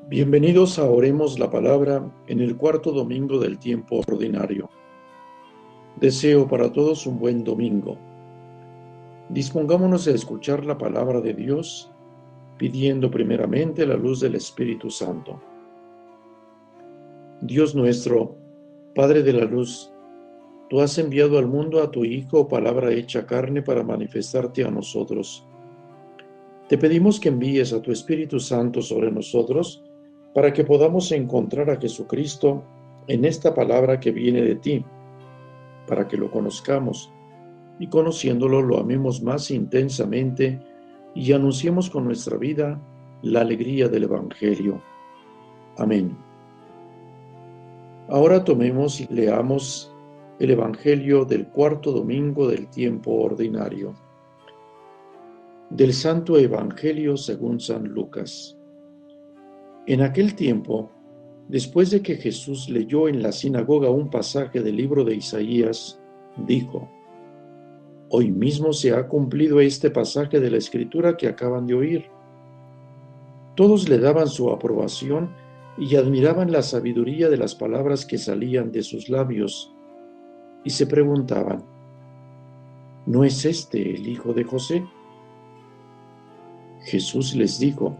Bienvenidos a Oremos la Palabra en el cuarto domingo del tiempo ordinario. Deseo para todos un buen domingo. Dispongámonos a escuchar la palabra de Dios, pidiendo primeramente la luz del Espíritu Santo. Dios nuestro, Padre de la luz, tú has enviado al mundo a tu Hijo, palabra hecha carne, para manifestarte a nosotros. Te pedimos que envíes a tu Espíritu Santo sobre nosotros, para que podamos encontrar a Jesucristo en esta palabra que viene de ti, para que lo conozcamos y conociéndolo lo amemos más intensamente y anunciemos con nuestra vida la alegría del Evangelio. Amén. Ahora tomemos y leamos el Evangelio del cuarto domingo del tiempo ordinario. Del Santo Evangelio según San Lucas. En aquel tiempo, después de que Jesús leyó en la sinagoga un pasaje del libro de Isaías, dijo: Hoy mismo se ha cumplido este pasaje de la Escritura que acaban de oír. Todos le daban su aprobación y admiraban la sabiduría de las palabras que salían de sus labios, y se preguntaban: ¿no es este el hijo de José? Jesús les dijo: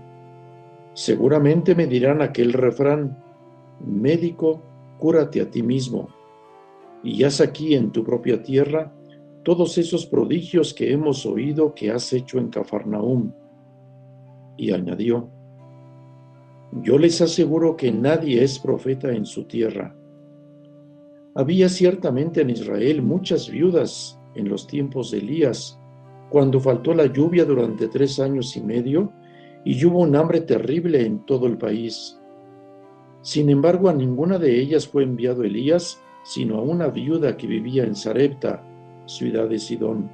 seguramente me dirán aquel refrán: médico, cúrate a ti mismo, y haz aquí en tu propia tierra todos esos prodigios que hemos oído que has hecho en Cafarnaúm. Y añadió: yo les aseguro que nadie es profeta en su tierra. Había ciertamente en Israel muchas viudas en los tiempos de Elías, cuando faltó la lluvia durante 3 años y medio, y hubo un hambre terrible en todo el país. Sin embargo, a ninguna de ellas fue enviado Elías, sino a una viuda que vivía en Sarepta, ciudad de Sidón.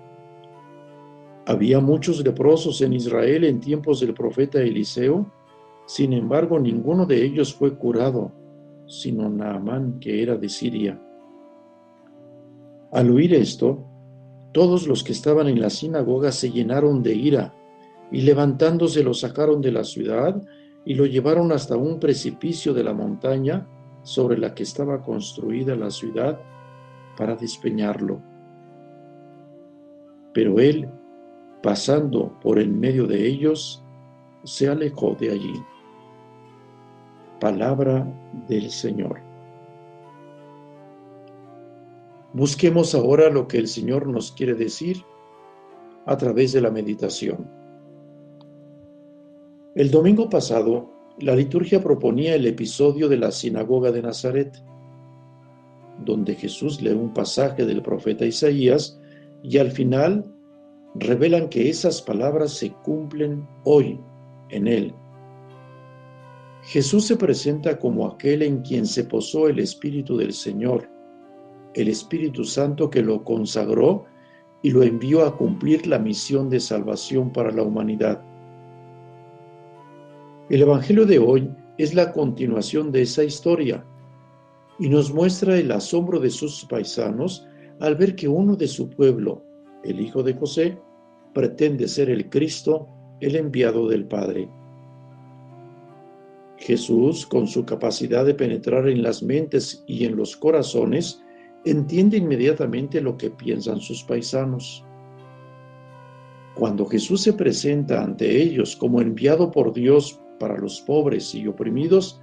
Había muchos leprosos en Israel en tiempos del profeta Eliseo, sin embargo, ninguno de ellos fue curado, sino Naamán, que era de Siria. Al oír esto, todos los que estaban en la sinagoga se llenaron de ira, y levantándose lo sacaron de la ciudad y lo llevaron hasta un precipicio de la montaña sobre la que estaba construida la ciudad, para despeñarlo. Pero él, pasando por en medio de ellos, se alejó de allí. Palabra del Señor. Busquemos ahora lo que el Señor nos quiere decir a través de la meditación. El domingo pasado, la liturgia proponía el episodio de la sinagoga de Nazaret, donde Jesús lee un pasaje del profeta Isaías y al final revelan que esas palabras se cumplen hoy en él. Jesús se presenta como aquel en quien se posó el Espíritu del Señor, el Espíritu Santo que lo consagró y lo envió a cumplir la misión de salvación para la humanidad. El Evangelio de hoy es la continuación de esa historia y nos muestra el asombro de sus paisanos al ver que uno de su pueblo, el hijo de José, pretende ser el Cristo, el enviado del Padre. Jesús, con su capacidad de penetrar en las mentes y en los corazones, entiende inmediatamente lo que piensan sus paisanos. Cuando Jesús se presenta ante ellos como enviado por Dios para los pobres y oprimidos,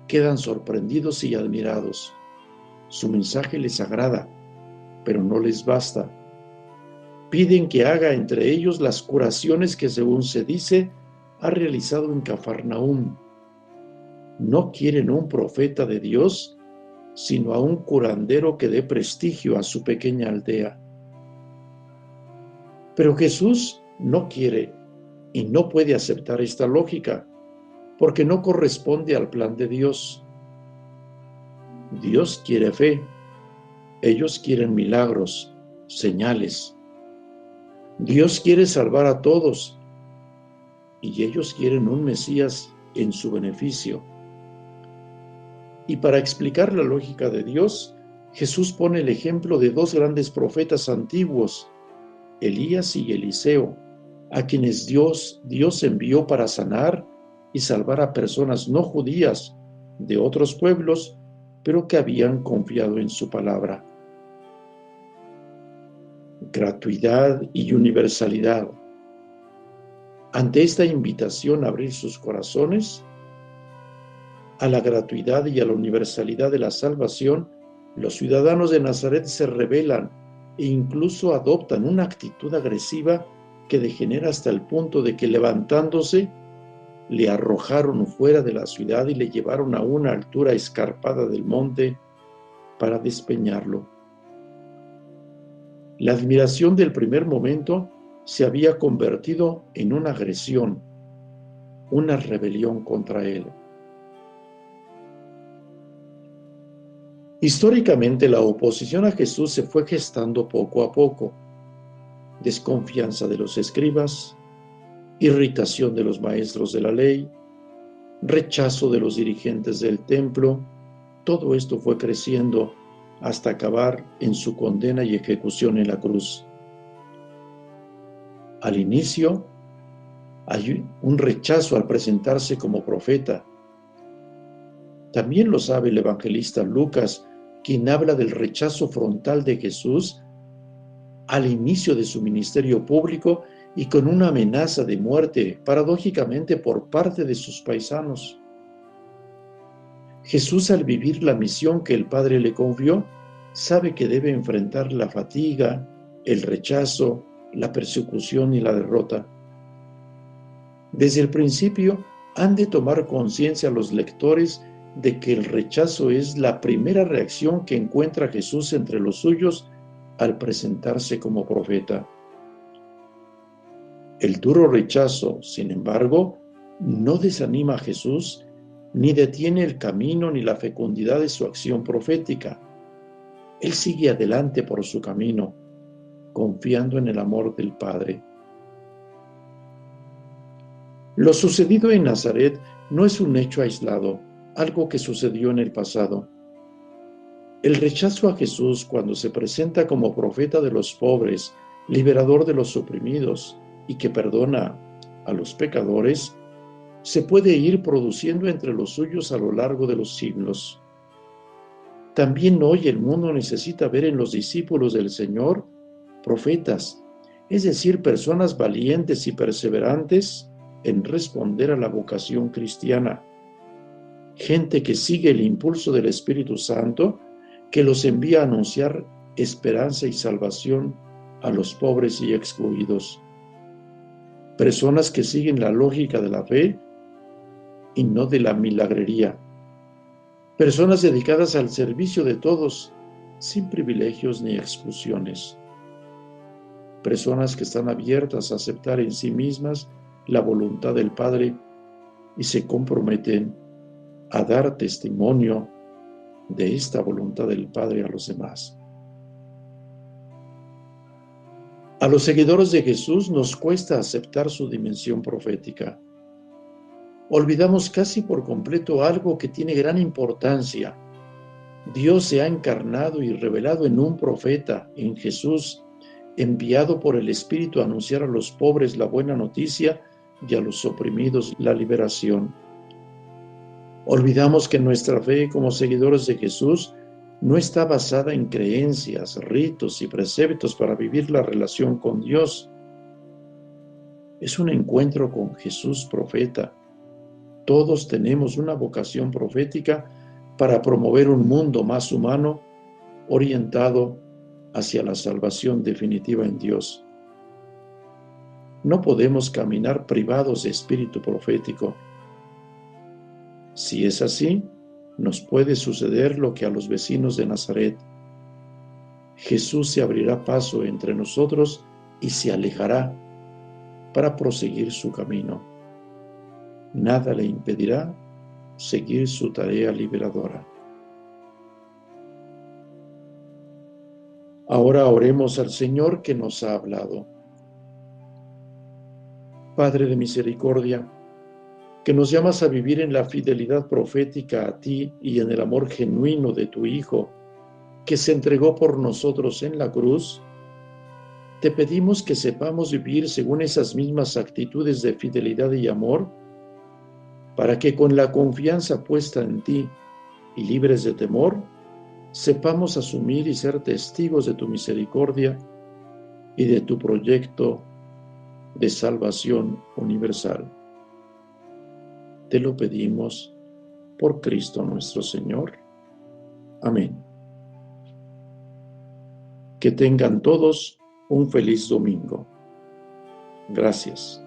quedan sorprendidos y admirados. Su mensaje les agrada, pero no les basta. Piden que haga entre ellos las curaciones que, según se dice, ha realizado en Cafarnaúm. No quieren un profeta de Dios, sino a un curandero que dé prestigio a su pequeña aldea. Pero Jesús no quiere y no puede aceptar esta lógica, porque no corresponde al plan de Dios. Dios quiere fe, ellos quieren milagros, señales. Dios quiere salvar a todos y ellos quieren un Mesías en su beneficio. Y para explicar la lógica de Dios, Jesús pone el ejemplo de 2 grandes profetas antiguos, Elías y Eliseo, a quienes Dios envió para sanar y salvar a personas no judías de otros pueblos, pero que habían confiado en su palabra. Gratuidad y universalidad. Ante esta invitación a abrir sus corazones a la gratuidad y a la universalidad de la salvación, los ciudadanos de Nazaret se rebelan e incluso adoptan una actitud agresiva que degenera hasta el punto de que, levantándose, le arrojaron fuera de la ciudad y le llevaron a una altura escarpada del monte para despeñarlo. La admiración del primer momento se había convertido en una agresión, una rebelión contra él. Históricamente, la oposición a Jesús se fue gestando poco a poco. Desconfianza de los escribas, irritación de los maestros de la ley, rechazo de los dirigentes del templo, todo esto fue creciendo hasta acabar en su condena y ejecución en la cruz. Al inicio, hay un rechazo al presentarse como profeta. También lo sabe el evangelista Lucas, quien habla del rechazo frontal de Jesús al inicio de su ministerio público y con una amenaza de muerte, paradójicamente por parte de sus paisanos. Jesús, al vivir la misión que el Padre le confió, sabe que debe enfrentar la fatiga, el rechazo, la persecución y la derrota. Desde el principio han de tomar conciencia los lectores de que el rechazo es la primera reacción que encuentra Jesús entre los suyos al presentarse como profeta. El duro rechazo, sin embargo, no desanima a Jesús, ni detiene el camino ni la fecundidad de su acción profética. Él sigue adelante por su camino, confiando en el amor del Padre. Lo sucedido en Nazaret no es un hecho aislado, algo que sucedió en el pasado. El rechazo a Jesús cuando se presenta como profeta de los pobres, liberador de los oprimidos y que perdona a los pecadores, se puede ir produciendo entre los suyos a lo largo de los siglos. También hoy el mundo necesita ver en los discípulos del Señor profetas, es decir, personas valientes y perseverantes en responder a la vocación cristiana. Gente que sigue el impulso del Espíritu Santo, que los envía a anunciar esperanza y salvación a los pobres y excluidos. Personas que siguen la lógica de la fe y no de la milagrería. Personas dedicadas al servicio de todos, sin privilegios ni exclusiones. Personas que están abiertas a aceptar en sí mismas la voluntad del Padre y se comprometen a dar testimonio de esta voluntad del Padre a los demás. A los seguidores de Jesús nos cuesta aceptar su dimensión profética. Olvidamos casi por completo algo que tiene gran importancia. Dios se ha encarnado y revelado en un profeta, en Jesús, enviado por el Espíritu a anunciar a los pobres la buena noticia y a los oprimidos la liberación. Olvidamos que nuestra fe como seguidores de Jesús no está basada en creencias, ritos y preceptos para vivir la relación con Dios. Es un encuentro con Jesús profeta. Todos tenemos una vocación profética para promover un mundo más humano, orientado hacia la salvación definitiva en Dios. No podemos caminar privados de espíritu profético. Si es así, nos puede suceder lo que a los vecinos de Nazaret. Jesús se abrirá paso entre nosotros y se alejará para proseguir su camino. Nada le impedirá seguir su tarea liberadora. Ahora oremos al Señor que nos ha hablado. Padre de misericordia, que nos llamas a vivir en la fidelidad profética a ti y en el amor genuino de tu Hijo, que se entregó por nosotros en la cruz, te pedimos que sepamos vivir según esas mismas actitudes de fidelidad y amor, para que con la confianza puesta en ti y libres de temor, sepamos asumir y ser testigos de tu misericordia y de tu proyecto de salvación universal. Te lo pedimos por Cristo nuestro Señor. Amén. Que tengan todos un feliz domingo. Gracias.